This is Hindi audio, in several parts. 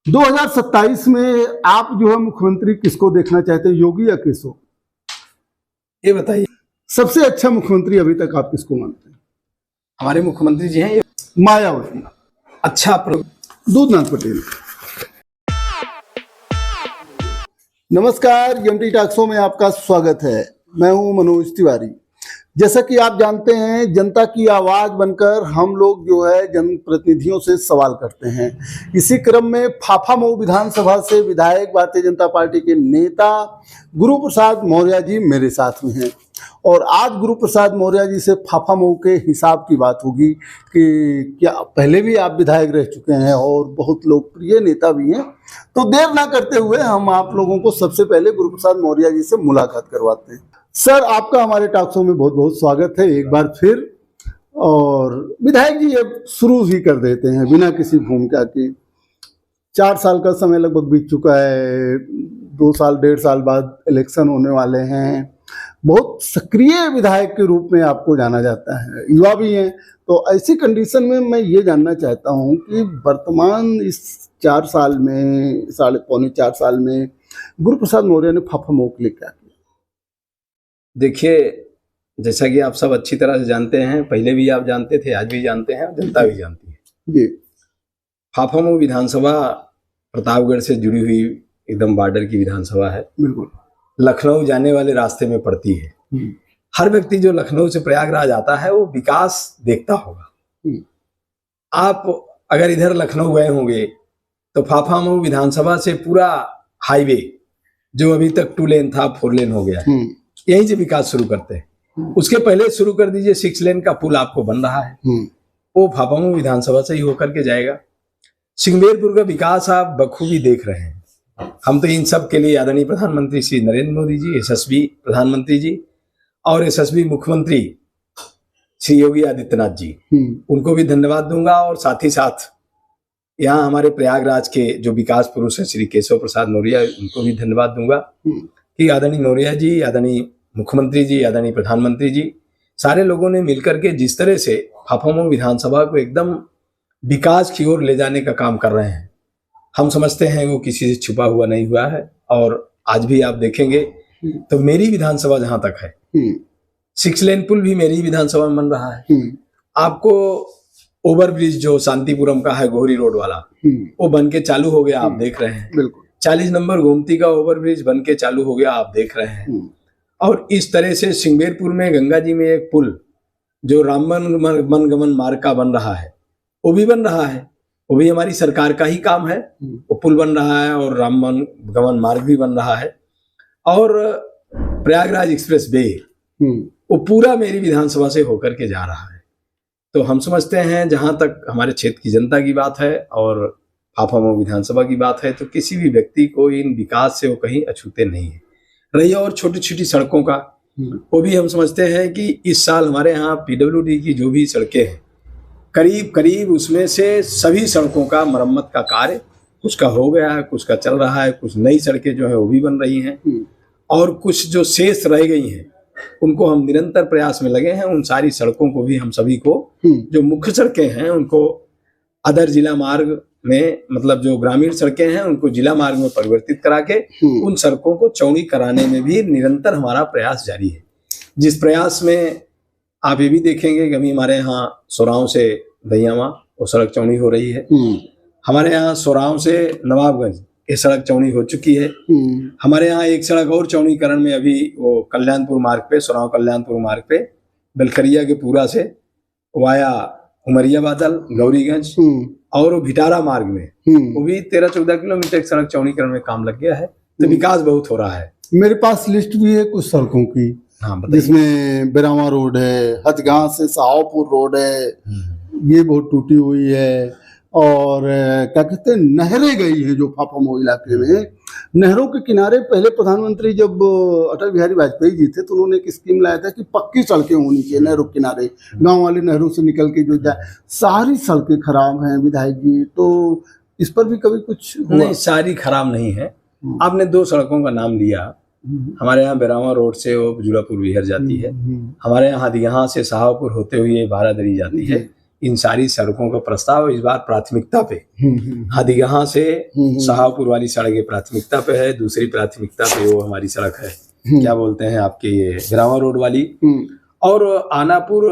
2027 में आप जो है मुख्यमंत्री किसको देखना चाहते हैं, योगी या केशव? ये बताइए। सबसे अच्छा मुख्यमंत्री अभी तक आप किसको मानते हैं? हमारे मुख्यमंत्री जी हैं ये मायावती। अच्छा दूधनाथ पटेल। नमस्कार, एमटी टॉक शो में आपका स्वागत है। मैं हूं मनोज तिवारी। जैसा कि आप जानते हैं, जनता की आवाज बनकर हम लोग जो है जनप्रतिनिधियों से सवाल करते हैं। इसी क्रम में फाफामऊ विधानसभा से विधायक भारतीय जनता पार्टी के नेता गुरु प्रसाद मौर्य जी मेरे साथ में हैं और आज गुरु प्रसाद मौर्य जी से फाफामऊ के हिसाब की बात होगी कि क्या पहले भी आप विधायक रह चुके हैं और बहुत लोकप्रिय नेता भी हैं। तो देर ना करते हुए हम आप लोगों को सबसे पहले गुरु प्रसाद मौर्य जी से मुलाकात करवाते हैं। सर, आपका हमारे टॉक शो में बहुत बहुत स्वागत है एक बार फिर। और विधायक जी अब शुरू ही कर देते हैं बिना किसी भूमिका के। 4 साल का समय लगभग बीत चुका है, 2 साल 1.5 साल बाद इलेक्शन होने वाले हैं। बहुत सक्रिय विधायक के रूप में आपको जाना जाता है, युवा भी हैं। तो ऐसी कंडीशन में मैं ये जानना चाहता हूँ कि वर्तमान इस 4 साल में, पौने 4 साल में गुरु प्रसाद मौर्य ने फाफामऊ के लिए क्या किया? देखिए, जैसा कि आप सब अच्छी तरह से जानते हैं, पहले भी आप जानते थे, आज भी जानते हैं, जनता भी जानती है जी। फाफामऊ विधानसभा प्रतापगढ़ से जुड़ी हुई एकदम बॉर्डर की विधानसभा है। बिल्कुल। लखनऊ जाने वाले रास्ते में पड़ती है। हर व्यक्ति जो लखनऊ से प्रयागराज आता है वो विकास देखता होगा। आप अगर इधर लखनऊ गए होंगे तो फाफामऊ विधानसभा से पूरा हाईवे जो अभी तक 2 लेन था 4 लेन हो गया है। यहीं से विकास शुरू करते हैं। उसके पहले शुरू कर दीजिए 6 लेन का पुल आपको बन रहा है, वो फाफामऊ विधानसभा से ही होकर के जाएगा। सिंगबेरपुर का विकास आप बखूबी देख रहे हैं। हम तो इन सब के लिए आदरणीय प्रधानमंत्री श्री नरेंद्र मोदी जी, यशस्वी प्रधानमंत्री जी और यशस्वी मुख्यमंत्री श्री योगी आदित्यनाथ जी, उनको भी धन्यवाद दूंगा। और साथ ही साथ यहाँ हमारे प्रयागराज के जो विकास पुरुष हैं श्री केशव प्रसाद मौर्य, उनको भी धन्यवाद दूंगा कि आदरणीय मौर्य जी, आदरणीय मुख्यमंत्री जी, आदरणीय प्रधानमंत्री जी, सारे लोगों ने मिलकर के जिस तरह से फाफामऊ विधानसभा को एकदम विकास की ओर ले जाने का काम कर रहे हैं, हम समझते हैं वो किसी से छुपा हुआ नहीं हुआ है। और आज भी आप देखेंगे तो मेरी विधानसभा जहां तक है, 6 लेन पुल भी मेरी विधानसभा में बन रहा है। आपको ओवरब्रिज जो शांतिपुरम का है, गोहरी रोड वाला, वो बन के चालू हो गया, आप देख रहे हैं। बिल्कुल। 40 नंबर गोमती का ओवरब्रिज बन के चालू हो गया, आप देख रहे हैं। और इस तरह से सिंगबेरपुर में गंगा जी में एक पुल जो रामवन मार्ग का बन रहा है, वो भी बन रहा है। वो भी हमारी सरकार का ही काम है। वो पुल बन रहा है और रामवन गमन मार्ग भी बन रहा है। और प्रयागराज एक्सप्रेस वे, वो पूरा मेरी विधानसभा से होकर के जा रहा है। तो हम समझते हैं जहां तक हमारे क्षेत्र की जनता की बात है और फाफामऊ विधानसभा की बात है, तो किसी भी व्यक्ति को इन विकास से वो कहीं अछूते नहीं है। रही और छोटी छोटी सड़कों का, वो भी हम समझते हैं कि इस साल हमारे यहाँ PWD की जो भी सड़कें हैं, करीब उसमें से सभी सड़कों का मरम्मत का कार्य कुछ का हो गया है, कुछ का चल रहा है, कुछ नई सड़कें जो है वो भी बन रही हैं और कुछ जो शेष रह गई हैं उनको हम निरंतर प्रयास में लगे हैं। उन सारी सड़कों को भी हम सभी को, जो मुख्य सड़कें हैं उनको अदर जिला मार्ग में, मतलब जो ग्रामीण सड़कें हैं उनको जिला मार्ग में परिवर्तित करा के उन सड़कों को चौड़ी कराने में भी निरंतर हमारा प्रयास जारी है। जिस प्रयास में आप ये भी देखेंगे कि अभी हमारे यहाँ सोराव से दहियामा वो सड़क चौड़ी हो रही है। हमारे यहाँ सोराव से नवाबगंज ये सड़क चौड़ी हो चुकी है। हमारे यहाँ एक सड़क और चौड़ीकरण में अभी वो कल्याणपुर मार्ग पे, सोराव कल्याणपुर मार्ग पे बेलखरिया के पूरा से वाया उमरिया बादल गौरीगंज और वो भिटारा मार्ग में वो भी 13-14 किलोमीटर सड़क चौड़ीकरण में काम लग गया है। तो विकास बहुत हो रहा है। मेरे पास लिस्ट भी है कुछ सड़कों की। हाँ, जिसमें बिरामा रोड है, हथगांव से साहपुर रोड है, ये बहुत टूटी हुई है। और क्या कहते हैं, नहरें गई हैं जो फाफामऊ इलाके में। नहरों के किनारे पहले प्रधानमंत्री जब अटल बिहारी वाजपेयी जी थे तो उन्होंने एक स्कीम लाया था कि पक्की सड़कें होनी चाहिए नहरों के किनारे, गांव वाली नहरों से निकल के जो जाए। सारी सड़कें खराब हैं विधायक जी, तो इस पर भी कभी कुछ नहीं? सारी खराब नहीं है। आपने 2 सड़कों का नाम लिया। हमारे यहाँ बिरामा रोड से वो जुलापुर विहर जाती है, हमारे यहाँ से शाहपुर होते हुए बारादरी जाती है। इन सारी सड़कों का प्रस्ताव इस बार प्राथमिकता पे हादीगहा से शाहपुर वाली सड़क ये प्राथमिकता पे है, दूसरी प्राथमिकता पे वो हमारी सड़क है क्या बोलते हैं आपके ये ग्रामा रोड वाली, और आनापुर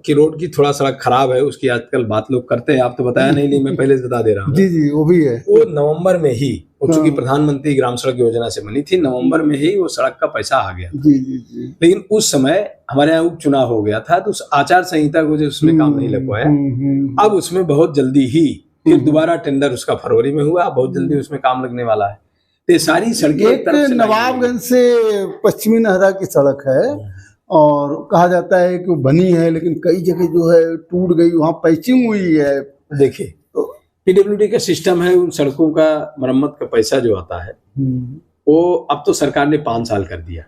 की रोड की थोड़ा सड़क खराब है, उसकी आजकल बात लोग करते हैं, आप तो बताया नहीं मैं पहले से बता दे रहा हूँ। जी जी वो भी है। वो नवंबर में ही वो चूंकि प्रधानमंत्री ग्राम सड़क योजना से बनी थी, नवंबर में ही वो सड़क का पैसा आ गया। जी जी जी। लेकिन उस समय हमारे यहाँ उपचुनाव हो गया था, तो उस आचार संहिता को जो उसमें काम नहीं लग पाया। अब उसमें बहुत जल्दी ही फिर दोबारा टेंडर उसका फरवरी में हुआ, बहुत जल्दी उसमें काम लगने वाला है। तो ये सारी सड़कें एक तरफ से नवाबगंज से पश्चिमी नहरा की सड़क है और कहा जाता है कि वो बनी है, लेकिन कई जगह जो है टूट गई, वहाँ पैचिंग हुई है। देखिए पीडब्ल्यूडी का सिस्टम है, उन सड़कों का मरम्मत का पैसा जो आता है वो अब तो सरकार ने 5 साल कर दिया।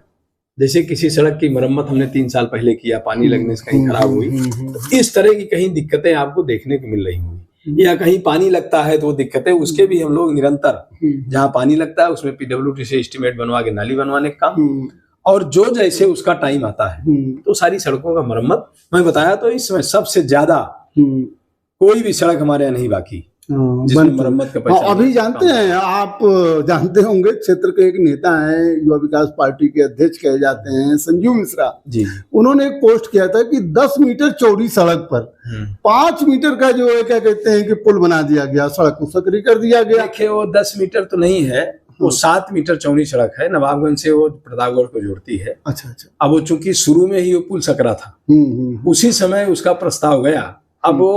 जैसे किसी सड़क की मरम्मत हमने 3 साल पहले किया, पानी लगने से कहीं खराब हुई, तो इस तरह की कहीं दिक्कतें आपको देखने को मिल रही होंगी, या कहीं पानी लगता है तो वो दिक्कतें, उसके भी हम लोग निरंतर जहाँ पानी लगता है उसमें पीडब्ल्यूडी से एस्टीमेट बनवा के नाली बनवाने का काम, और जो जैसे उसका टाइम आता है तो सारी सड़कों का मरम्मत मैं बताया। तो इसमें सबसे ज्यादा कोई भी सड़क हमारे यहाँ नहीं बाकी जिसमें मरम्मत का पैसा। अभी जानते हैं, आप जानते होंगे, क्षेत्र के एक नेता हैं, युवा विकास पार्टी के अध्यक्ष कहे जाते हैं, संजीव मिश्रा जी, उन्होंने एक पोस्ट किया था कि 10 मीटर चौड़ी सड़क पर 5 मीटर का जो है क्या कहते हैं कि पुल बना दिया गया, सड़क को सकरी कर दिया गया। देखिए वो 10 मीटर तो नहीं है, वो 7 मीटर चौड़ी सड़क है, नवाबगंज से वो प्रतापगढ़ को जोड़ती है। अच्छा अच्छा। अब वो चूंकि शुरू में ही वो पुल सकरा था, उसी समय उसका प्रस्ताव गया। अब वो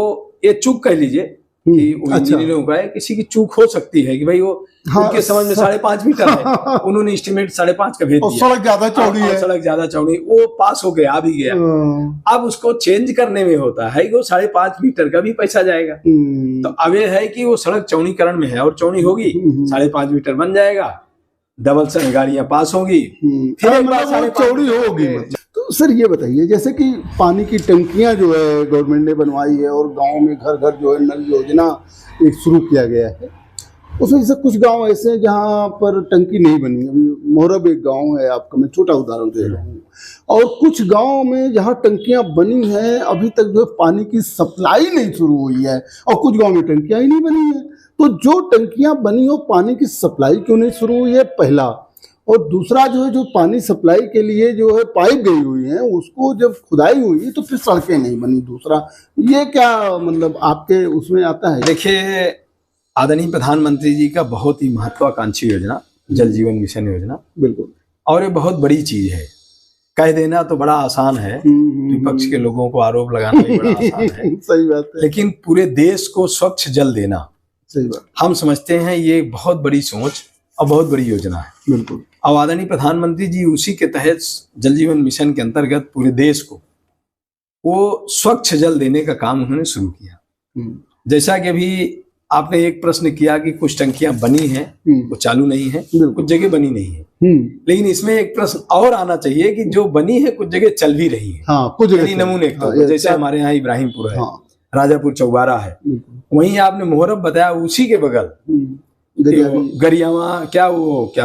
ये चूक कह लीजिए कि इंजीनियरों का है, किसी की चूक हो सकती है कि भाई वो उनके समझ में 5.5 मीटर है, उन्होंने एस्टीमेट 5.5 का भेज दिया, सड़क ज्यादा चौड़ी है, सड़क ज्यादा चौड़ी, वो पास हो गया, आ भी गया। अब उसको चेंज करने में होता है कि वो 5.5 मीटर का भी पैसा जाएगा। तो अब ये है कि वो सड़क चौड़ीकरण में है और चौड़ी होगी 5.5 मीटर बन जाएगा, डबल से गाड़ियां पास होगी, फिर एक बार 5.5 चौड़ी होगी। तो सर ये बताइए, जैसे कि पानी की टंकियां जो है गवर्नमेंट ने बनवाई है और गांव में घर घर जो है नल योजना एक शुरू किया गया है, उसमें जैसे कुछ गांव ऐसे हैं जहां पर टंकी नहीं बनी। अभी मोरब एक गांव है आपका, मैं छोटा उदाहरण दे रहा हूँ, और कुछ गांव में जहां टंकियां बनी हैं अभी तक जो है पानी की सप्लाई नहीं शुरू हुई है, और कुछ गांव में टंकियां ही नहीं बनी है। तो जो टंकियां बनी हो, पानी की सप्लाई क्यों नहीं शुरू हुई है, पहला। और दूसरा जो है, जो पानी सप्लाई के लिए जो है पाइप गई हुई है, उसको जब खुदाई हुई तो फिर सड़कें नहीं बनी। दूसरा ये क्या मतलब आपके उसमें आता है? देखिए आदरणीय प्रधानमंत्री जी का बहुत ही महत्वाकांक्षी योजना जल जीवन मिशन योजना, बिल्कुल, और ये बहुत बड़ी चीज है। कह देना तो बड़ा आसान है, विपक्ष के लोगों को आरोप लगाना भी बड़ा आसान है सही बात है, लेकिन पूरे देश को स्वच्छ जल देना, सही बात, हम समझते हैं ये बहुत बड़ी सोच और बहुत बड़ी योजना है। बिल्कुल। और आदरणीय प्रधानमंत्री जी उसी के तहत जल जीवन मिशन के अंतर्गत पूरे देश को वो स्वच्छ जल देने का काम उन्होंने शुरू किया। जैसा कि अभी आपने एक प्रश्न किया कि कुछ टंकियां बनी हैं वो चालू नहीं है, कुछ जगह बनी नहीं है, लेकिन इसमें एक प्रश्न और आना चाहिए कि जो बनी है कुछ जगह चल भी रही है। हाँ, कुछ नमूने जैसे हमारे यहाँ इब्राहिमपुर है, राजापुर चौबारा है, वहीं आपने मोहरब बताया, उसी के बगल गरियावा क्या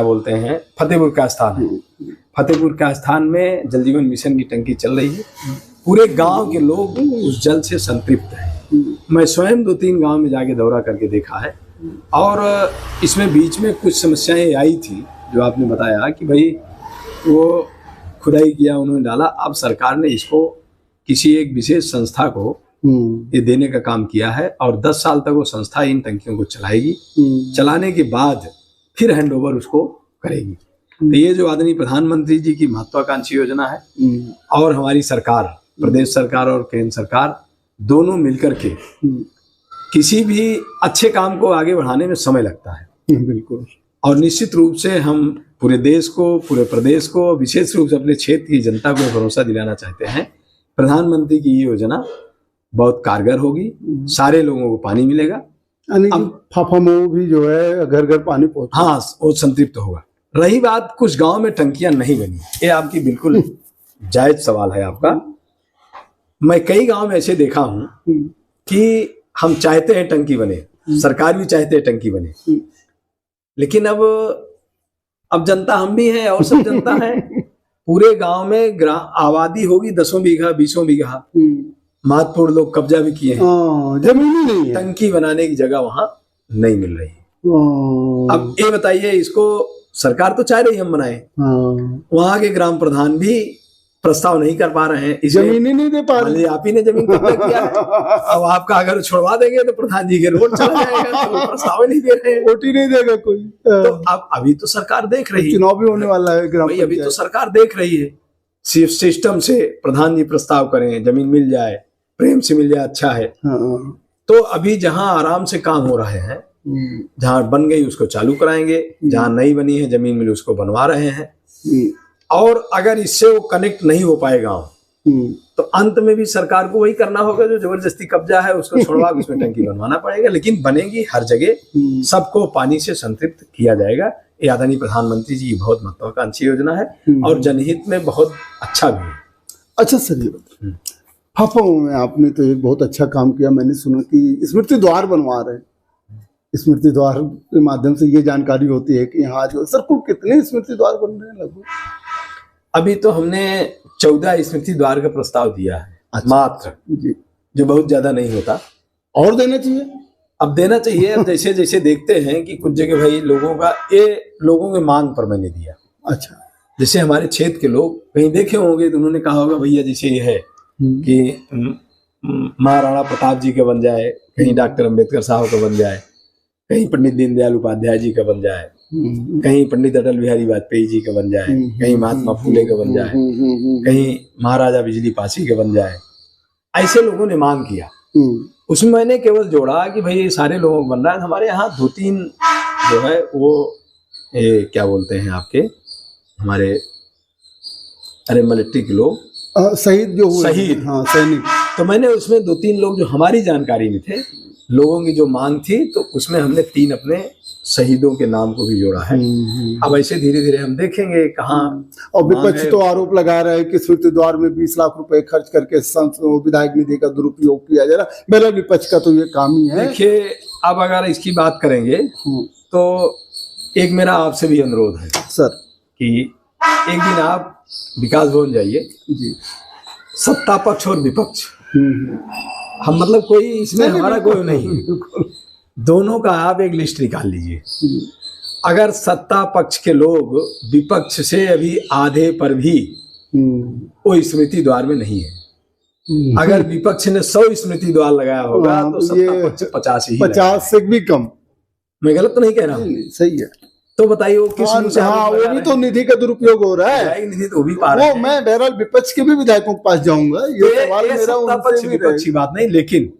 बोलते हैं, फतेहपुर का स्थान है। फतेहपुर का स्थान में जल जीवन मिशन की टंकी चल रही है, पूरे गांव के लोग उस जल से संतृप्त हैं। मैं स्वयं 2-3 गांव में जाके दौरा करके देखा है, और इसमें बीच में कुछ समस्याएं आई थी जो आपने बताया कि भाई वो खुदाई किया, उन्होंने डाला। अब सरकार ने इसको किसी एक विशेष संस्था को ये देने का काम किया है, और 10 साल तक वो संस्था इन टंकियों को चलाएगी। चलाने के बाद फिर हैंडओवर उसको करेगी। तो ये जो आदरणीय प्रधानमंत्री जी की महत्वाकांक्षी योजना है, और हमारी सरकार, प्रदेश सरकार और केंद्र सरकार दोनों मिलकर के किसी भी अच्छे काम को आगे बढ़ाने में समय लगता है, बिल्कुल। और निश्चित रूप से हम पूरे देश को, पूरे प्रदेश को, विशेष रूप से अपने क्षेत्र की जनता को भरोसा दिलाना चाहते हैं, प्रधानमंत्री की ये योजना बहुत कारगर होगी, सारे लोगों को पानी मिलेगा। फाफामो भी जो है घर घर पानी पहुंचे, हाँ, वो संतृप्त होगा। रही बात कुछ गांव में टंकियां नहीं बनी, ये आपकी बिल्कुल जायज सवाल है आपका। मैं कई गांव में ऐसे देखा हूं कि हम चाहते हैं टंकी बने, सरकार भी चाहते हैं टंकी बने, लेकिन अब जनता हम भी हैं और सब जनता है। पूरे गांव में आबादी होगी 10 बीघा 20 बीघा, महत्वपूर्ण लोग कब्जा भी किए हैं, जमीन ही नहीं है। टंकी बनाने की जगह वहां नहीं मिल रही है। हाँ, अब ये बताइए, इसको सरकार तो चाह रही है हम बनाए, हाँ, वहां के ग्राम प्रधान भी प्रस्ताव नहीं कर पा रहे हैं, इसलिए जमीन ही नहीं दे पा मान रहे। लीजिए आप ही ने जमीन कब्जा किया है, अब आपका अगर छुड़वा देंगे तो प्रधान जी के रोड चला जाएगा, तो प्रस्ताव ही नहीं दे रहे हैं। वोट ही नहीं देगा कोई। तो अब अभी तो सरकार देख रही है, चुनाव भी होने वाला है ग्राम भाई अभी तो पंचायत। सरकार देख रही है, सिस्टम से प्रधान जी प्रस्ताव करें, जमीन मिल जाए, प्रेम से मिल जाए, अच्छा है। हाँ, तो अभी जहां आराम से काम हो रहे हैं, जहां बन गई उसको चालू कराएंगे, जहां नहीं बनी है जमीन मिली उसको बनवा रहे हैं। और अगर इससे वो कनेक्ट नहीं हो पाए गाँव, तो अंत में भी सरकार को वही करना होगा, जो जबरदस्ती कब्जा है उसको छुड़वा के उसमें टंकी बनवाना पड़ेगा। लेकिन बनेगी हर जगह, सबको पानी से संतृप्त किया जाएगा। ये आदरणीय प्रधानमंत्री जी की बहुत महत्वाकांक्षी योजना है और जनहित में बहुत अच्छा भी है। अच्छा सर, ये बताइए, हापुड़ में आपने तो एक बहुत अच्छा काम किया। मैंने सुना कि स्मृति द्वार बनवा रहे हैं। स्मृति द्वार के माध्यम से ये जानकारी होती है कि यहाँ जो सर कुल कितने स्मृति द्वार बन रहे हैं लगभग? अभी तो हमने 14 स्मृति द्वार का प्रस्ताव दिया है। अच्छा। मात्र जी, जो बहुत ज्यादा नहीं होता, और देना चाहिए। अब देना चाहिए। अब जैसे जैसे देखते हैं कि कुछ जगह भाई लोगों के मांग पर मैंने दिया। अच्छा, जैसे हमारे क्षेत्र के लोग कहीं देखे होंगे तो उन्होंने कहा होगा भैया जैसे ये है कि महाराणा प्रताप जी का बन जाए, कहीं डॉक्टर अंबेडकर साहब का बन जाए, कहीं पंडित दीनदयाल उपाध्याय जी का बन जाए, कहीं पंडित अटल बिहारी वाजपेयी जी का बन जाए, कहीं महात्मा फूले का बन जाए, कहीं महाराजा बिजली पासी का बन जाए। ऐसे लोगों ने मांग किया। उसमें मैंने केवल जोड़ा कि भाई ये सारे लोगों को बन रहा है, हमारे यहाँ 2-3 जो है वो क्या बोलते हैं आपके हमारे अरे मिलिट्री के लोग शहीद जो हुए, शहीद, हाँ सैनिक। तो मैंने उसमें 2-3 लोग जो हमारी जानकारी में थे, लोगों की जो मांग थी, तो उसमें हमने 3 अपने शहीदों के नाम को भी जोड़ा है। अब ऐसे धीरे धीरे हम देखेंगे कहाँ। और विपक्ष तो आरोप लगा रहा है कि स्मृति द्वार में 20 लाख रुपए खर्च करके विधायक निधि का दुरुपयोग किया जा रहा है। मेरा विपक्ष का तो ये काम ही है। देखिए, अब अगर इसकी बात करेंगे तो एक मेरा आपसे भी अनुरोध है सर कि एक दिन आप विकास भवन जाइए जी। सत्ता पक्ष और विपक्ष, हम मतलब कोई इसमें हमारा कोई नहीं है, दोनों का आप एक लिस्ट निकाल लीजिए। अगर सत्ता पक्ष के लोग विपक्ष से अभी आधे पर भी वो स्मृति द्वार में नहीं है। अगर विपक्ष ने 100 स्मृति द्वार लगाया होगा तो सत्ता पक्ष 50 ही 50 से भी कम। मैं गलत तो नहीं कह रहा हूँ? सही है। तो बताइए वो किस मुंह से हाँ, वो भी तो निधि का दुरुपयोग हो रहा है। निधि तो भी पा रहे हैं। मैं बहरहाल विपक्ष के भी विधायकों के पास जाऊंगा। ये सवाल मेरा उनसे भी विपक्ष की बात नहीं, लेकिन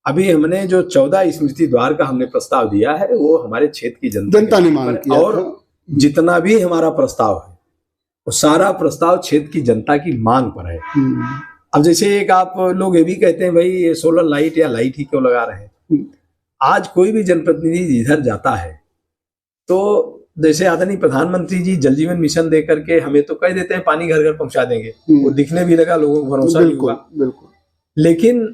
अभी हमने जो 14 स्मृति द्वार का हमने प्रस्ताव दिया है वो हमारे क्षेत्र की जनता ने मांग किया, और जितना भी हमारा प्रस्ताव है वो सारा प्रस्ताव क्षेत्र की जनता की मांग पर है। अब जैसे एक आप लोग ये भी कहते हैं भाई ये सोलर लाइट या लाइट ही क्यों लगा रहे हैं। आज कोई भी जनप्रतिनिधि इधर जाता है तो जैसे आदरणीय प्रधानमंत्री जी जल जीवन मिशन दे करके हमें तो कह देते हैं पानी घर घर पहुंचा देंगे, वो दिखने भी लगा, लोगों को भरोसा भी हुआ। बिल्कुल। लेकिन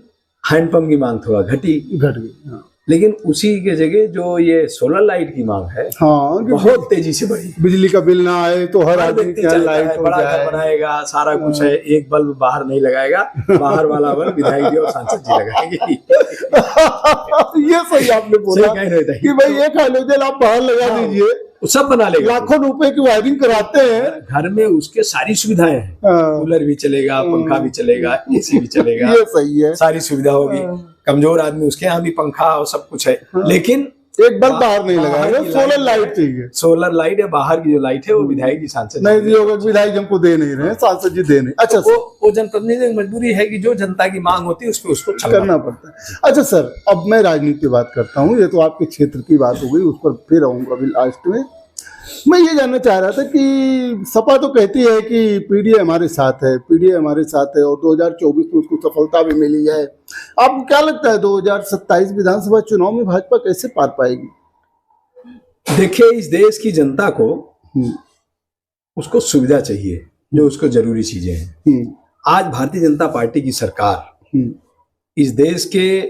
हैंडपंप की मांग थोड़ा घट गई। हाँ। लेकिन उसी के जगह जो ये सोलर लाइट की मांग है, हाँ, बहुत तेजी से बढ़ी। बिजली का बिल ना आए तो हर आदमी के यहाँ लाइट हो बड़ा जाए। घर बनाएगा, सारा कुछ है, एक बल्ब बाहर नहीं लगाएगा, बाहर वाला बल्ब विधायक जी और सांसद जी लगाएंगे। ये सही आपने बोला कि भाई एक हाइड्रोजन आप बाहर लगा दीजिए, सब बना लेगा। लाखों रुपए की वायरिंग कराते हैं घर में, उसके सारी सुविधाएं हैं, कूलर भी चलेगा, पंखा भी चलेगा, एसी भी चलेगा, ये सही है, सारी सुविधा होगी। कमजोर आदमी उसके यहाँ भी पंखा और सब कुछ है, लेकिन एक बल्ब बाहर नहीं लगाएगा, सोलर लाइट चाहिए। सोलर लाइट है, बाहर की जो लाइट है वो विधायक जी सांसद नहीं दिया होगा, विधायक हमको दे नहीं रहे, सांसद जी दे नहीं। अच्छा, वो जनप्रतिनिधि की मजबूरी है कि जो जनता की मांग होती है उसको करना पड़ता है। अच्छा सर, अब मैं राजनीति की बात करता हूँ। ये तो आपके क्षेत्र की बात हो गई, उस पर फिर आऊंगा अभी लास्ट में। मैं ये जानना चाह रहा था कि सपा तो कहती है कि पीडीए हमारे साथ है, पीडीए हमारे साथ है और 2024 में उसको सफलता भी मिली है। आपको क्या लगता है 2027 विधानसभा चुनाव में भाजपा कैसे पार पाएगी? देखिए, इस देश की जनता को उसको सुविधा चाहिए, जो उसको जरूरी चीजें हैं। आज भारतीय जनता पार्टी की सरकार इस देश के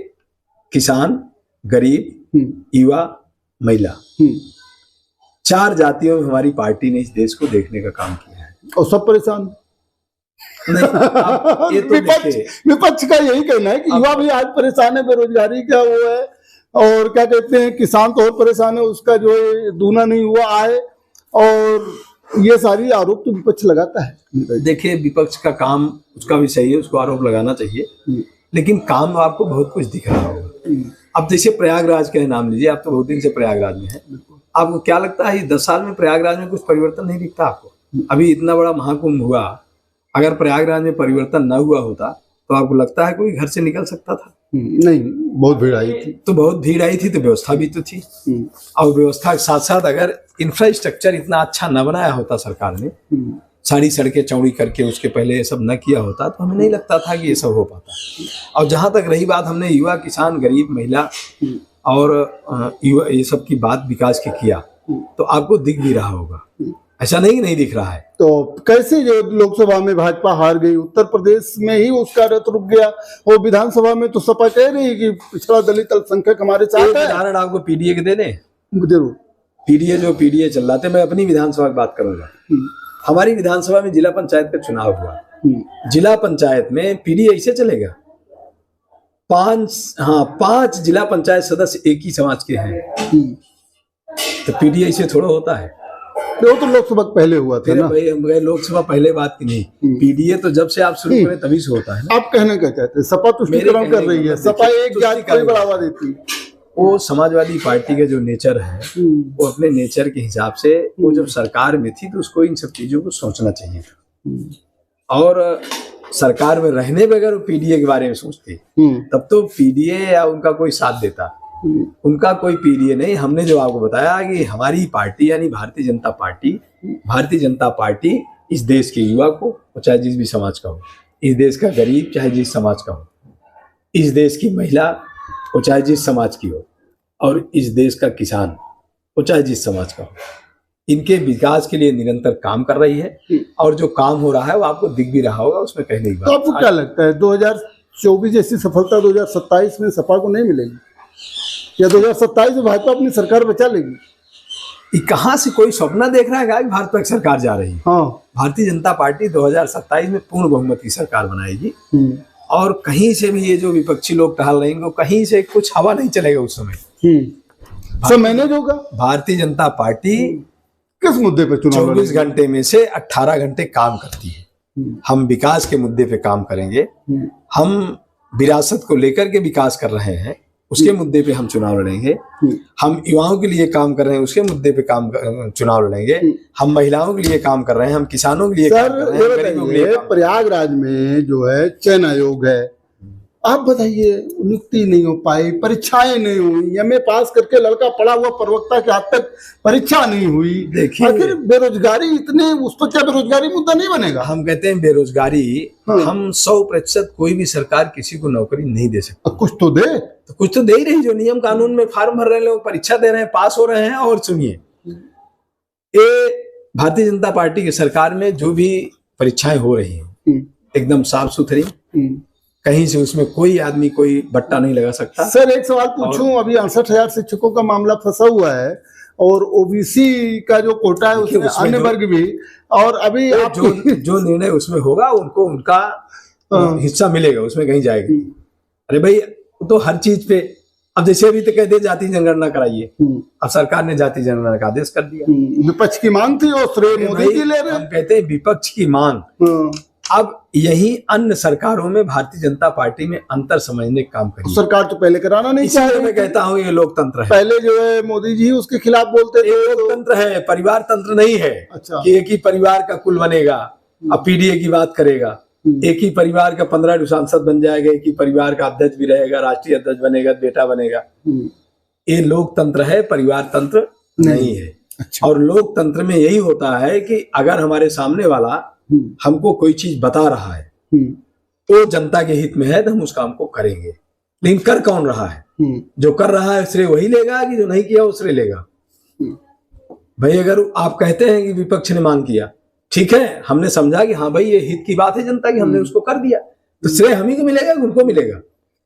किसान, गरीब, युवा, महिला, 4 जातियों में हमारी पार्टी ने इस देश को देखने का काम किया है। और सब परेशान, नहीं, आप ये तो देखिए, विपक्ष का यही कहना है कि युवा भी आज परेशान है, बेरोजगारी का वो है, और क्या कहते हैं किसान तो और परेशान है, उसका जो है दूना नहीं हुआ आए, और ये सारी आरोप तो विपक्ष लगाता है। देखिए विपक्ष का काम उसका भी सही है, उसको आरोप लगाना चाहिए, लेकिन काम आपको बहुत कुछ दिख रहा होगा। अब जैसे प्रयागराज का नाम लीजिए, आप तो बहुत दिन से प्रयागराज में है, आपको क्या लगता है 10 साल में प्रयागराज में कुछ परिवर्तन नहीं दिखता आपको? अभी इतना बड़ा महाकुंभ हुआ, अगर प्रयागराज में परिवर्तन न हुआ होता तो आपको लगता है कोई घर से निकल सकता था? नहीं, बहुत भीड़ आई थी। तो बहुत भीड़ आई थी तो व्यवस्था भी तो थी, और व्यवस्था के साथ साथ अगर इंफ्रास्ट्रक्चर इतना अच्छा न बनाया होता सरकार ने, सारी सड़कें चौड़ी करके उसके पहले ये सब न किया होता, तो हमें नहीं लगता था कि ये सब हो पाता। और जहां तक रही बात, हमने युवा, किसान, गरीब, महिला और युवा ये सब की बात विकास की किया, तो आपको दिख भी रहा होगा, ऐसा नहीं दिख रहा है। तो कैसे जो लोकसभा में भाजपा हार गई, उत्तर प्रदेश में ही उसका रथ रुक गया, और विधानसभा में तो सपा कह रही है कि पिछड़ा दलित अल्पसंख्यक हमारे साथ है। उदाहरण आपको पीडीए के दे दें? जरूर। पीडीए चल रहा था, मैं अपनी विधानसभा की बात करूंगा। हमारी विधानसभा में जिला पंचायत का चुनाव हुआ, जिला पंचायत में पीडीए ऐसे चलेगा? 5 जिला पंचायत सदस्य एक ही समाज के हैं, तो पीडीए ऐसे थोड़ा होता है? वो तो लोकसभा पहले हुआ था ना भाई, लोकसभा पहले बात की नहीं, पीडीए तो जब से आप शुरू करें तभी से होता है ना। आप कहना क्या चाहते हैं? सपा तुष्टिकरण कर रही है, सपा एक जाति को बढ़ावा देती है। वो समाजवादी पार्टी का जो नेचर है, वो अपने नेचर के हिसाब से, वो जब सरकार में थी तो उसको इन सब चीजों को सोचना चाहिए था, और सरकार में रहने बगैर वो पीडीए के बारे में सोचती, तब तो पीडीए या उनका कोई साथ देता। उनका कोई पीडीए नहीं। हमने जो आपको बताया कि हमारी पार्टी यानी भारतीय जनता पार्टी इस देश के युवा को, चाहे जिस भी समाज का हो, इस देश का गरीब चाहे जिस समाज का हो, इस देश की महिला वो चाहे जिस समाज की हो, और इस देश का किसान वो चाहे जिस समाज का हो, इनके विकास के लिए निरंतर काम कर रही है, और जो काम हो रहा है वो आपको दिख भी रहा होगा, उसमें कहने की बात। तो आपको क्या लगता है 2024 जैसी सफलता 2027 में सपा को नहीं मिलेगी, या 2027 में भाजपा अपनी सरकार बचा लेगी? कहाँ से कोई सपना देख रहा है कि भाजपा की सरकार जा रही है? हाँ, भारतीय जनता पार्टी 2027 में पूर्ण बहुमत की सरकार बनाएगी, और कहीं से भी ये जो विपक्षी लोग टहल रहे हैं, इनको कहीं से कुछ हवा नहीं चलेगा उस समय। सब मैनेज होगा। भारतीय जनता पार्टी किस मुद्दे पे चुनाव 24 घंटे में से 18 घंटे काम करती है। हम विकास के मुद्दे पे काम करेंगे, हम विरासत को लेकर के विकास कर रहे हैं, उसके मुद्दे पे हम चुनाव लड़ेंगे। हम युवाओं के लिए काम कर रहे हैं, उसके मुद्दे पे चुनाव लड़ेंगे। हम महिलाओं के लिए काम कर रहे हैं, हम किसानों के लिए काम कर रहे हैं, गरीबों के लिए। प्रयागराज में जो है चयन आयोग है, आप बताइए, नियुक्ति नहीं हो पाई, परीक्षाएं नहीं हुई, एमए पास करके लड़का पढ़ा हुआ प्रवक्ता के हाथ तक परीक्षा नहीं हुई। देखिए, आखिर बेरोजगारी इतने, उस पर क्या बेरोजगारी मुद्दा नहीं बनेगा? हम कहते हैं बेरोजगारी, हम 100% कोई भी सरकार किसी को नौकरी नहीं दे सकती। कुछ तो दे, तो कुछ तो दे ही रही। जो नियम कानून में फॉर्म भर रहे हैं लोग, परीक्षा दे रहे हैं, पास हो रहे हैं। और सुनिए, ये भारतीय जनता पार्टी की सरकार में जो भी परीक्षाएं हो रही हैं एकदम साफ सुथरी, कहीं से उसमें कोई आदमी कोई बट्टा नहीं लगा सकता। सर एक सवाल पूछूं, अभी 68,000 शिक्षकों का मामला फंसा हुआ है, और ओबीसी का जो कोटा है उसमें अन्य वर्ग भी, और अभी आप जो निर्णय उसमें होगा उनको उनका हिस्सा मिलेगा, उसमें कहीं जाएगा। अरे भाई, तो हर चीज पे, अब जैसे अभी तो कहते जाति जनगणना कराइए, अब सरकार ने जाति जनगणना का आदेश कर दिया। विपक्ष की मांग थी और श्रेय मोदी जी ले रहे हैं। हम कहते हैं विपक्ष की मांग। अब यही अन्य सरकारों में भारतीय जनता पार्टी में अंतर समझने का काम करिए। सरकार तो पहले कराना नहीं चाहिए। मैं कहता हूँ ये लोकतंत्र है। पहले जो है मोदी जी उसके खिलाफ बोलते थे। लोकतंत्र है, परिवार तंत्र नहीं है। अच्छा। कि एक ही परिवार का कुल बनेगा। अब पीडीए की बात करेगा, एक ही परिवार का 15 सांसद बन जाएगा, एक ही परिवार का अध्यक्ष भी रहेगा, राष्ट्रीय अध्यक्ष बनेगा, बेटा बनेगा। ये लोकतंत्र है, परिवार तंत्र नहीं है। अच्छा। और लोकतंत्र में यही होता है कि अगर हमारे सामने वाला हमको कोई चीज बता रहा है वो जनता के हित में है तो हम उस काम को करेंगे। लेकिन कर कौन रहा है? जो कर रहा है श्रेय वही लेगा कि जो नहीं किया वो श्रेय लेगा? भाई अगर आप कहते हैं कि विपक्ष ने मांग किया, ठीक है, हमने समझा कि हाँ भाई ये हित की बात है जनता की, हमने उसको कर दिया, तो श्रेय हम ही को मिलेगा कि उनको मिलेगा?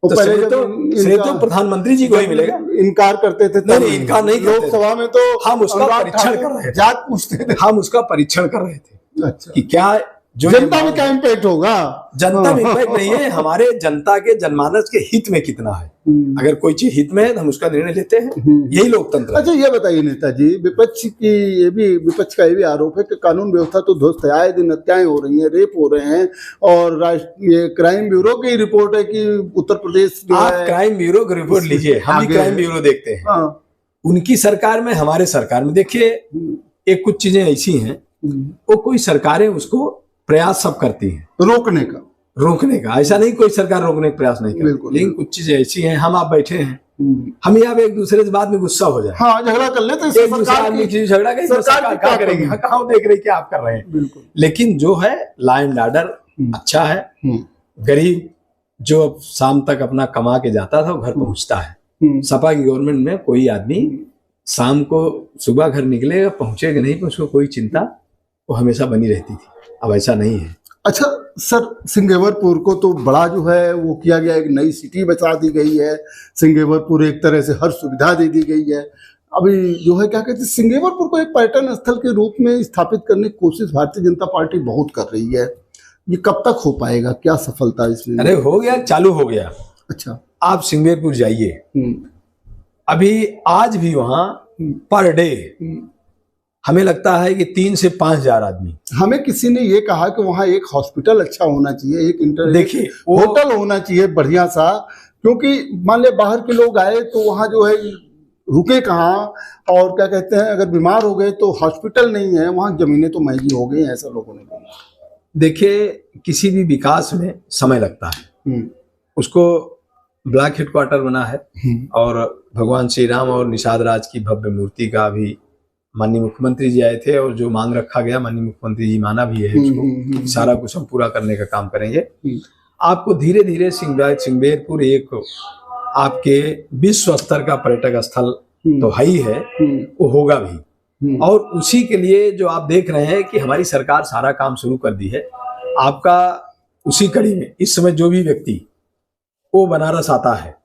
तो श्रेय तो प्रधानमंत्री जी को ही मिलेगा। इनकार करते थे, नहीं इनकार नहीं, लोकसभा में तो हम उसका परीक्षण कर रहे थे, जात पूछते थे, हम उसका परीक्षण कर रहे थे। अच्छा। कि क्या जो जनता में क्या इम्पैक्ट होगा? जनता में इम्पैक्ट नहीं है, हमारे जनता के जनमानस के हित में कितना है। अगर कोई चीज हित में है तो हम उसका निर्णय लेते हैं, यही लोकतंत्र है। अच्छा ये बताइए नेताजी, विपक्ष का ये भी आरोप है कि कानून व्यवस्था तो ध्वस्त है, आए दिन हत्याएं हो रही हैं, रेप हो रहे हैं, और ये क्राइम ब्यूरो की रिपोर्ट है कि उत्तर प्रदेश जो आप है, क्राइम ब्यूरो की रिपोर्ट लीजिए, हम भी क्राइम ब्यूरो देखते हैं। हाँ, उनकी सरकार में हमारे सरकार में देखिए, एक कुछ चीजें ऐसी हैं वो कोई सरकारें उसको प्रयास सब करती हैं रोकने का। ऐसा नहीं कोई सरकार रोकने का प्रयास नहीं करती, लेकिन कुछ चीजें ऐसी हैं, हम आप बैठे हैं, हम यहाँ एक दूसरे से बाद में गुस्सा हो जाए, हाँ, झगड़ा कर लेते हैं, झगड़ा सरकार क्या करेगी, कहाँ देख रही क्या आप कर रहे हैं। लेकिन जो है लॉ एंड ऑर्डर अच्छा है, गरीब जो अब शाम तक अपना कमा के जाता था वो घर पहुंचता है। सपा की गवर्नमेंट में कोई आदमी शाम को सुबह घर निकलेगा, पहुंचेगा नहीं, पर उसको कोई चिंता वो हमेशा बनी रहती थी। अब ऐसा नहीं है। अच्छा सर, सिंगेवरपुर को तो बड़ा जो है वो किया गया, एक नई सिटी बचा दी गई है, सिंगेवरपुर एक तरह से हर सुविधा दे दी गई है। अभी जो है क्या कहते हैं, सिंगेवरपुर को एक पर्यटन स्थल के रूप में स्थापित करने की कोशिश भारतीय जनता पार्टी बहुत कर रही है, ये कब तक हो पाएगा, क्या सफलता इसमें? अरे हो गया, चालू हो गया। अच्छा, आप सिंगेवरपुर जाइए, अभी आज भी वहां पर डे हमें लगता है कि 3 से 5 हजार आदमी। हमें किसी ने ये कहा कि वहाँ एक हॉस्पिटल अच्छा होना चाहिए, एक देखिए होटल होना चाहिए बढ़िया सा, क्योंकि मान ले बाहर के लोग आए तो वहाँ जो है रुके कहाँ, और क्या कहते हैं अगर बीमार हो गए तो हॉस्पिटल नहीं है, वहाँ जमीनें तो महंगी हो गई हैं, ऐसा लोगों ने कहा। देखिए किसी भी विकास में समय लगता है, उसको ब्लॉक हेडक्वार्टर बना है, और भगवान श्री राम और निषाद राज की भव्य मूर्ति का भी माननीय मुख्यमंत्री जी आए थे, और जो मांग रखा गया माननीय मुख्यमंत्री जी माना भी है उसको, सारा कुछ हम पूरा करने का काम करेंगे। आपको धीरे धीरे सिंगेवरपुर एक आपके विश्व स्तर का पर्यटक स्थल तो है ही है, वो होगा भी, और उसी के लिए जो आप देख रहे हैं कि हमारी सरकार सारा काम शुरू कर दी है। आपका उसी कड़ी में इस समय जो भी व्यक्ति वो बनारस आता है,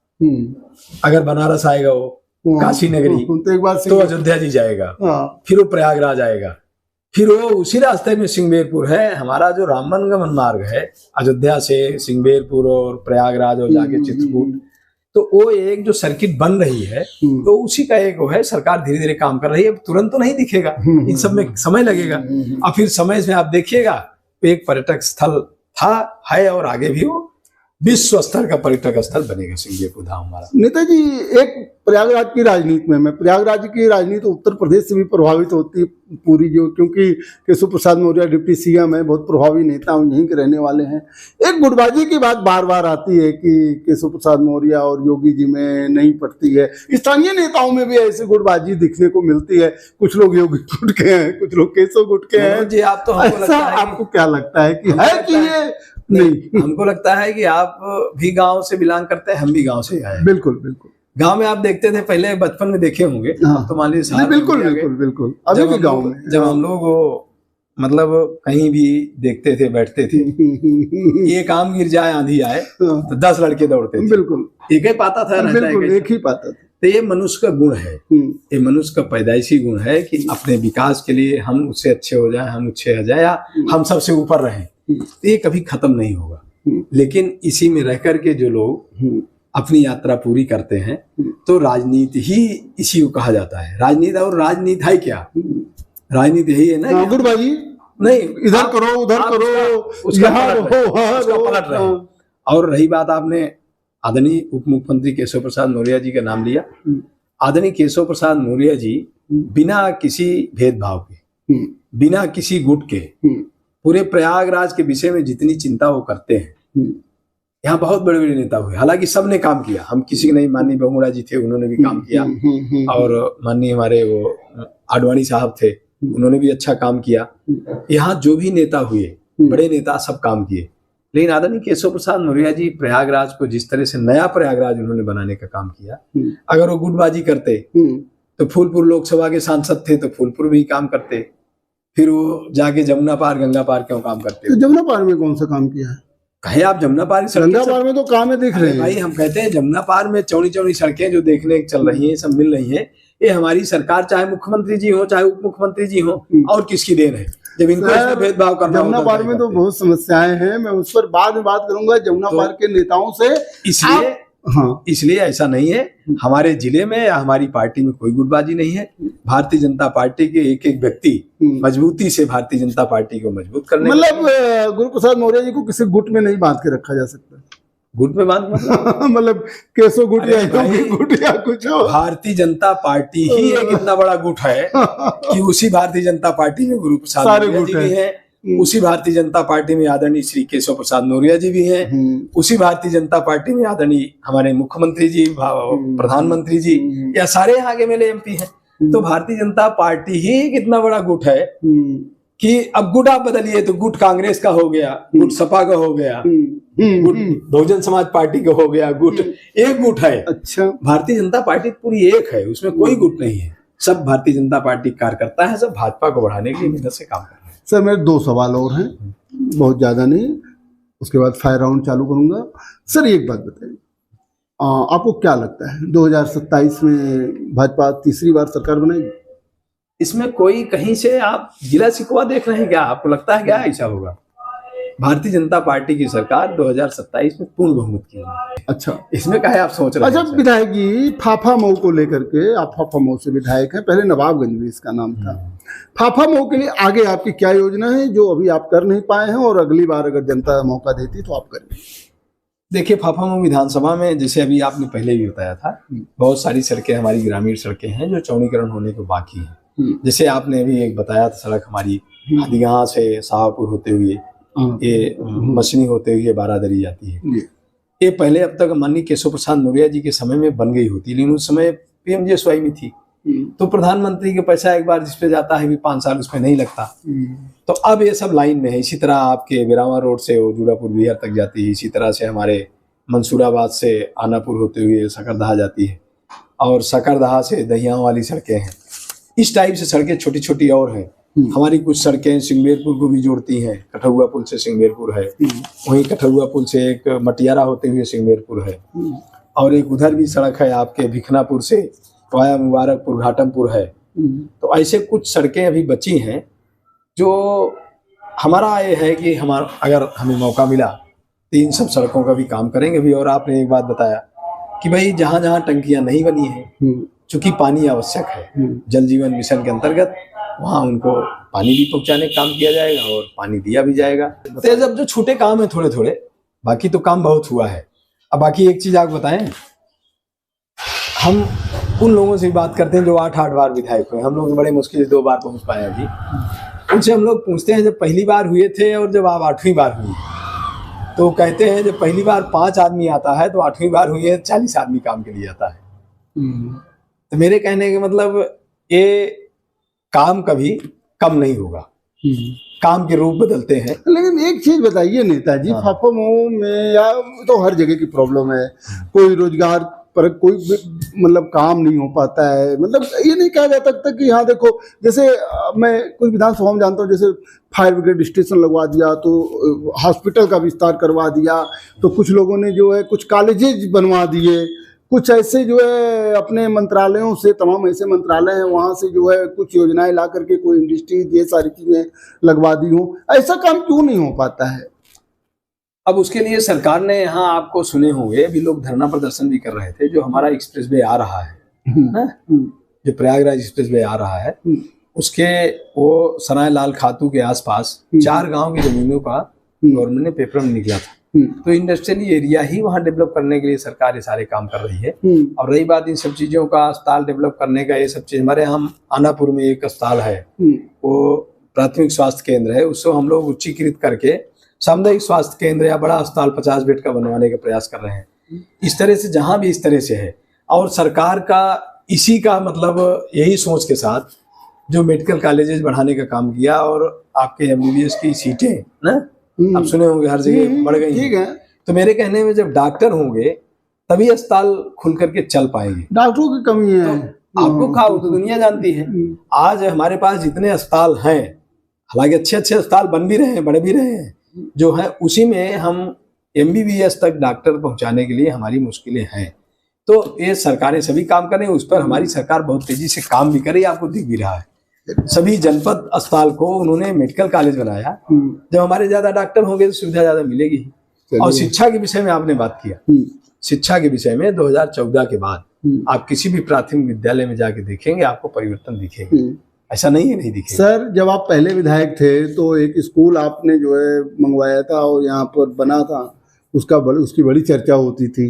अगर बनारस आएगा वो काशी नगरी तो एक बार तो अयोध्या जी जाएगा, फिर वो प्रयागराज आएगा, फिर वो उसी रास्ते में सिंगेवरपुर है। हमारा जो रामबन मार्ग है अयोध्या से सिंगेवरपुर और प्रयागराज और जाके चित्रकूट, तो वो एक जो सर्किट बन रही है तो उसी का एक वो है। सरकार धीरे धीरे काम कर रही है, तुरंत तो नहीं दिखेगा, इन सब में समय लगेगा। और फिर समय में आप देखिएगा एक पर्यटक स्थल था, है, और आगे भी वो विश्व स्तर का पर्यटक स्थल बनेगा सिंगेवरपुर धाम हमारा। नेताजी, एक प्रयागराज की राजनीति में प्रयागराज की राजनीति उत्तर प्रदेश से भी प्रभावित होती है पूरी, जो क्योंकि केशव प्रसाद मौर्य डिप्टी सीएम है, बहुत प्रभावी नेता यहीं के रहने वाले हैं। एक गुटबाजी की बात बार बार आती है कि केशव प्रसाद मौर्य और योगी जी में नहीं पड़ती है, स्थानीय नेताओं में भी ऐसी गुटबाजी दिखने को मिलती है, कुछ लोग योगी गुट के हैं, कुछ लोग केशव गुट के हैं जी। आप तो आपको क्या लगता है कि है कि ये नहीं? हमको लगता है कि आप भी गांव से बिलोंग करते हैं, हम भी गांव से आए। बिल्कुल बिल्कुल। गांव में आप देखते थे पहले, बचपन में देखे होंगे, तो मान लीजिए बिल्कुल बिल्कुल बिल्कुल, अभी भी गांव में जब हम लोग मतलब कहीं भी देखते थे, बैठते थे, ये काम गिर जाए, आंधी आए, तो 10 लड़के दौड़ते थे। बिल्कुल, एक ही पाता था, बिल्कुल एक ही पाता था। तो ये मनुष्य का गुण है, ये मनुष्य का पैदाइशी गुण है कि अपने विकास के लिए हम उससे अच्छे हो जाए, हम अच्छे हो जाए, या हम सबसे ऊपर रहें, तो ये कभी खत्म नहीं होगा। लेकिन इसी में रह करके जो लोग अपनी यात्रा पूरी करते हैं, तो राजनीति ही इसी को कहा जाता है। राजनीति, और राजनीति है क्या? राजनीति यही है ना, गुटबाजी नहीं, इधर करो उधर करो, यहाँ रहो, पलट रहे। और रही बात, आपने आदरणीय उप मुख्यमंत्री केशव प्रसाद मौर्य जी का नाम लिया। आदरणीय केशव प्रसाद मौर्य जी बिना किसी भेदभाव के, बिना किसी गुट के, पूरे प्रयागराज के विषय में जितनी चिंता वो करते हैं, यहाँ बहुत बड़े बड़े नेता हुए, हालांकि सबने काम किया, हम किसी के नहीं, माननीय बहुगुणा जी थे, उन्होंने भी काम किया, और माननीय हमारे वो आडवाणी साहब थे, उन्होंने भी अच्छा काम किया। यहाँ जो भी नेता हुए, बड़े नेता, सब काम किए। लेकिन आदरणीय केशव प्रसाद मौर्य जी प्रयागराज को जिस तरह से नया प्रयागराज उन्होंने बनाने का काम किया, अगर वो गुटबाजी करते तो फूलपुर लोकसभा के सांसद थे, तो फूलपुर भी काम करते, फिर वो जाके जमुना पार गंगा पार क्यों काम करते? तो जमुना पार में कौन सा काम किया है? कहे आप जमुना पार, गंगा पार में तो काम है, देख रहे हैं भाई। हम कहते हैं जमुना पार में चौड़ी चौड़ी सड़कें जो देखने चल रही हैं, सब मिल रही हैं, ये हमारी सरकार, चाहे मुख्यमंत्री जी हो, चाहे उप मुख्यमंत्री जी हो, और किसकी देन है? जब इनको इसमें भेदभाव करना जमुना होता पार में तो बहुत समस्याएं हैं, मैं उस पर बाद में बात करूंगा जमुना पार के नेताओं से। इसलिए हाँ, इसलिए ऐसा नहीं है, हमारे जिले में या हमारी पार्टी में कोई गुटबाजी नहीं है। भारतीय जनता पार्टी के एक एक व्यक्ति मजबूती से भारतीय जनता पार्टी को मजबूत करने, मतलब गुरु प्रसाद मौर्य जी को किसी गुट में नहीं बांध के रखा जा सकता। गुट में बांध मतलब केसो गुट या गुट या कुछ हो। भारतीय जनता पार्टी ही एक इतना बड़ा गुट है कि उसी भारतीय जनता पार्टी में गुरु प्रसाद मौर्य जी भी हैं, उसी भारतीय जनता पार्टी में आदरणीय श्री केशव प्रसाद मौर्य जी भी हैं, उसी भारतीय जनता पार्टी में आदरणीय हमारे मुख्यमंत्री जी, प्रधानमंत्री जी, या सारे यहाँ के मेरे एमपी हैं। तो भारतीय जनता पार्टी ही एक इतना बड़ा गुट है कि अब गुट आप बदलिए तो गुट कांग्रेस का हो गया, गुट सपा का हो गया, गुट बहुजन समाज पार्टी का हो गया, गुट एक गुट है। अच्छा, भारतीय जनता पार्टी पूरी एक है, उसमें कोई गुट नहीं है। सब भारतीय जनता पार्टी कार्यकर्ता है, सब भाजपा को बढ़ाने के लिए मेहनत से काम कर रहे हैं। सर मेरे 2 सवाल और हैं, बहुत ज्यादा नहीं, उसके बाद फायर राउंड चालू करूंगा। सर एक बात बताइए, आपको क्या लगता है 2027 में भाजपा तीसरी बार सरकार बनाएगी? इसमें कोई कहीं से आप जिला शिकवा देख रहे हैं क्या? आपको लगता है क्या ऐसा होगा? भारतीय जनता पार्टी की सरकार 2027 में पूर्ण बहुमत की है। अच्छा, इसमें क्या है आप सोच रहे हैं? अच्छा, विधायक जी फाफा मऊ को लेकर के, आप फाफा मऊ से विधायक हैं, पहले नवाबगंज में इसका नाम था। फाफा मऊ के लिए आगे आपकी क्या योजना है जो अभी आप कर नहीं पाए हैं और अगली बार अगर जनता मौका देती तो आप करेंगे? देखिए, फाफा मऊ विधानसभा में जैसे अभी आपने पहले भी बताया था, बहुत सारी सड़कें हमारी ग्रामीण सड़कें हैं जो चौड़ीकरण होने को बाकी है। जैसे आपने अभी एक बताया था, सड़क हमारी हदिया से शाहपुर होते हुए ये मछली होते हुए बारादरी जाती है। ये पहले अब तक माननीय केशव प्रसाद मौर्य जी के समय में बन गई होती, लेकिन उस समय पीएमजीएसवाई में थी, तो प्रधानमंत्री के पैसा एक बार जिस पे जाता है भी 5 साल उसमें नहीं लगता। तो अब ये सब लाइन में है। इसी तरह आपके बिरावा रोड से वो जूड़ापुर बिहार तक जाती है, इसी तरह से हमारे मंसूराबाद से आनापुर होते हुए सकरदहा जाती है, और सकरदहा से दहिया वाली सड़कें हैं। इस टाइप से सड़कें छोटी छोटी और हैं। हमारी कुछ सड़कें सिंगबेरपुर को भी जोड़ती हैं, कठुआ पुल से सिंगबेरपुर है, वहीं कठुआ पुल से एक मटियारा होते हुए सिंगबेरपुर है, और एक उधर भी सड़क है आपके भिखनापुर से वाया मुबारकपुर घाटमपुर है। तो ऐसे कुछ सड़कें अभी बची हैं जो हमारा ये है कि हमारा अगर हमें मौका मिला तो इन सब सड़कों का भी काम करेंगे भी। और आपने एक बात बताया कि भाई जहाँ जहाँ टंकियां नहीं बनी हैं, चूंकि पानी आवश्यक है जल जीवन मिशन के अंतर्गत, वहाँ उनको पानी भी पहुंचाने का काम किया जाएगा और पानी दिया भी जाएगा। तो जब जो छोटे काम है थोड़े थोड़े, बाकी तो काम बहुत हुआ है। अब बाकी एक चीज आप बताएं, हम उन लोगों से बात करते हैं जो 8 बार विधायक हुए। हम लोग बड़े मुश्किल से 2 बार पहुंच पाए अभी। उनसे हम लोग पूछते हैं जब पहली बार हुए थे और जब आप 8वीं बार हुई, तो कहते हैं जब पहली बार 5 आदमी आता है तो 8वीं बार हुई है 40 आदमी काम के लिए आता है। तो मेरे कहने का मतलब ये काम कभी कम नहीं होगा, काम के रूप बदलते हैं। लेकिन एक चीज बताइए नेताजी, फाफा मऊ में या तो हर जगह की प्रॉब्लम है, कोई रोजगार पर कोई मतलब काम नहीं हो पाता है। मतलब ये नहीं कहा जा सकता कि हाँ देखो, जैसे मैं कुछ विधानसभा में जानता हूँ, जैसे फायर ब्रिगेड स्टेशन लगवा दिया तो हॉस्पिटल का विस्तार करवा दिया, तो कुछ लोगों ने जो है कुछ कॉलेजेज बनवा दिए, कुछ ऐसे जो है अपने मंत्रालयों से, तमाम ऐसे मंत्रालय हैं वहाँ से जो है कुछ योजनाएं ला करके कोई इंडस्ट्रीज ये सारी चीज़ें लगवा दी हों। ऐसा काम क्यों नहीं हो पाता है? अब उसके लिए सरकार ने, यहाँ आपको सुने होंगे भी लोग धरना प्रदर्शन भी कर रहे थे, जो हमारा एक्सप्रेसवे आ रहा है ना, जो प्रयागराज एक्सप्रेसवे आ रहा है, उसके वो सराय लाल खातू के आसपास 4 गांव की जमीनों का गवर्नमेंट ने पेपर में निकला था। तो इंडस्ट्रियल एरिया ही वहाँ डेवलप करने के लिए सरकार ये सारे काम कर रही है। और रही बात इन सब चीजों का, अस्पताल डेवलप करने का, ये सब चीज हमारे यहाँ आनापुर में एक अस्पताल है, वो प्राथमिक स्वास्थ्य केंद्र है, उसको हम लोग उच्चीकृत करके सामुदायिक स्वास्थ्य केंद्र या बड़ा अस्पताल 50 बेड का बनवाने का प्रयास कर रहे हैं। इस तरह से जहाँ भी इस तरह से है, और सरकार का इसी का मतलब यही सोच के साथ जो मेडिकल कॉलेजेस बढ़ाने का काम किया, और आपके MBBS की सीटें ना आप सुने होंगे हर जगह बढ़ गई हैं। तो मेरे कहने में जब डॉक्टर होंगे तभी अस्पताल खुल करके चल पाएंगे। डॉक्टरों की कमी है तो आपको खाओ तो दुनिया जानती है। आज हमारे पास जितने अस्पताल हैं, हालांकि अच्छे अच्छे अस्पताल बन भी रहे हैं, बढ़ भी रहे हैं, जो है उसी में हम MBBS तक डॉक्टर पहुंचाने के लिए हमारी मुश्किलें हैं। तो ये सरकारें सभी काम कर रही हैं, उस पर हमारी सरकार बहुत तेजी से काम भी कर रही है, आपको दिख भी रहा है। सभी जनपद अस्पताल को उन्होंने मेडिकल कॉलेज बनाया। जब हमारे ज्यादा डॉक्टर होंगे तो सुविधा ज्यादा मिलेगी ही। और शिक्षा के विषय में आपने बात किया, शिक्षा के विषय में 2014 के बाद आप किसी भी प्राथमिक विद्यालय में जाके देखेंगे आपको परिवर्तन दिखेगा। ऐसा नहीं है नहीं दिखेगा। सर, जब आप पहले विधायक थे तो एक स्कूल आपने जो है मंगवाया था और यहाँ पर बना था, उसकी बड़ी चर्चा होती थी।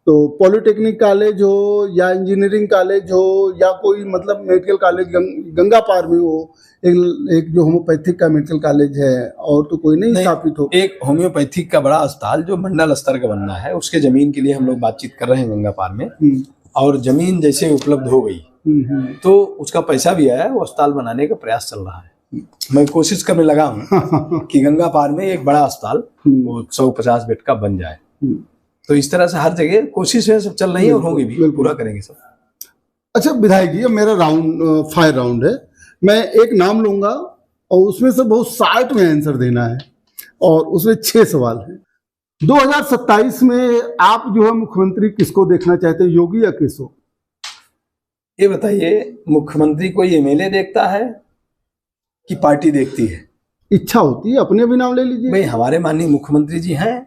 तो पॉलिटेक्निक कॉलेज हो या इंजीनियरिंग कॉलेज हो या कोई मतलब मेडिकल कॉलेज गंगा पार में हो, एक जो होम्योपैथिक का मेडिकल कॉलेज है, और तो कोई नहीं स्थापित हो। एक होम्योपैथिक का बड़ा अस्पताल जो मंडल स्तर का बनना है, उसके जमीन के लिए हम लोग बातचीत कर रहे हैं गंगा पार में। और जमीन जैसे उपलब्ध हो गई तो उसका पैसा भी आया, वो अस्पताल बनाने का प्रयास चल रहा है। मैं कोशिश करने लगा हूँ कि गंगा पार में एक बड़ा अस्पताल वो 150 बेड का बन जाए। तो इस तरह से हर जगह कोशिशें सब चल रही है और होंगी भी, पूरा करेंगे सब। अच्छा विधायक जी, अब मेरा फायर राउंड है। मैं एक नाम लूंगा और उसमें से बहुत शार्ट में आंसर देना है और उसमें 6 सवाल हैं। 2027 में आप जो है मुख्यमंत्री किसको देखना चाहते हैं, योगी या केशव? ये बताइए, मुख्यमंत्री कोई एमएलए देखता है कि पार्टी देखती है? इच्छा होती है, अपने भी नाम ले लीजिए। भाई हमारे माननीय मुख्यमंत्री जी हैं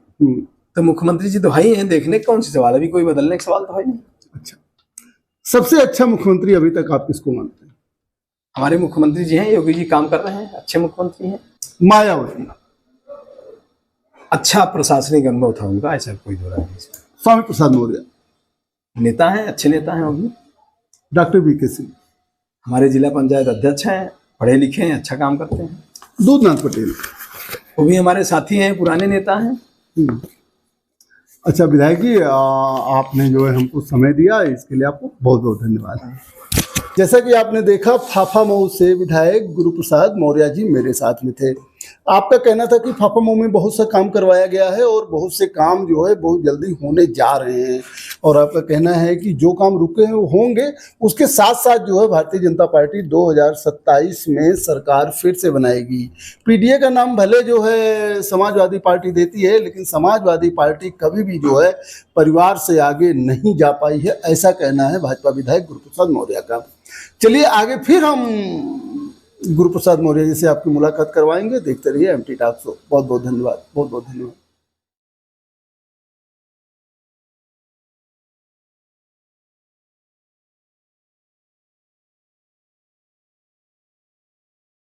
तो मुख्यमंत्री जी तो है ही हैं, देखने का कौन सी सवाल है, अभी कोई बदलने का सवाल तो है नहीं। अच्छा, सबसे अच्छा मुख्यमंत्री अभी तक आप किसको मानते हैं? हमारे मुख्यमंत्री जी हैं, योगी जी काम कर रहे हैं, अच्छे मुख्यमंत्री हैं। मायावती? अच्छा प्रशासनिक अनुभव था उनका, ऐसा कोई दो राय नहीं। स्वामी प्रसाद मौर्य? नेता हैं, अच्छे नेता हैं वो भी। Doctor VK Singh? हमारे जिला पंचायत अध्यक्ष हैं, पढ़े लिखे हैं, अच्छा काम करते हैं। दूधनाथ पटेल? वो भी हमारे साथी हैं, पुराने नेता हैं। अच्छा विधायक जी, आपने जो है हमको समय दिया, इसके लिए आपको बहुत बहुत धन्यवाद। जैसा कि आपने देखा, फाफामऊ से विधायक गुरुप्रसाद मौर्य जी मेरे साथ में थे। आपका कहना था कि फाफामऊ में बहुत सा काम करवाया गया है और बहुत से काम जो है बहुत जल्दी होने जा रहे हैं, और आपका कहना है कि जो काम रुके हैं वो होंगे। उसके साथ साथ जो है भारतीय जनता पार्टी 2027 में सरकार फिर से बनाएगी। पीडीए का नाम भले जो है समाजवादी पार्टी देती है, लेकिन समाजवादी पार्टी कभी भी जो है परिवार से आगे नहीं जा पाई है, ऐसा कहना है भाजपा विधायक गुरुप्रसाद मौर्य का। चलिए आगे फिर हम गुरुप्रसाद मौर्य जी से आपकी मुलाकात करवाएंगे। देखते रहिए एमटी टॉक शो। बहुत बहुत धन्यवाद, बहुत बहुत धन्यवाद।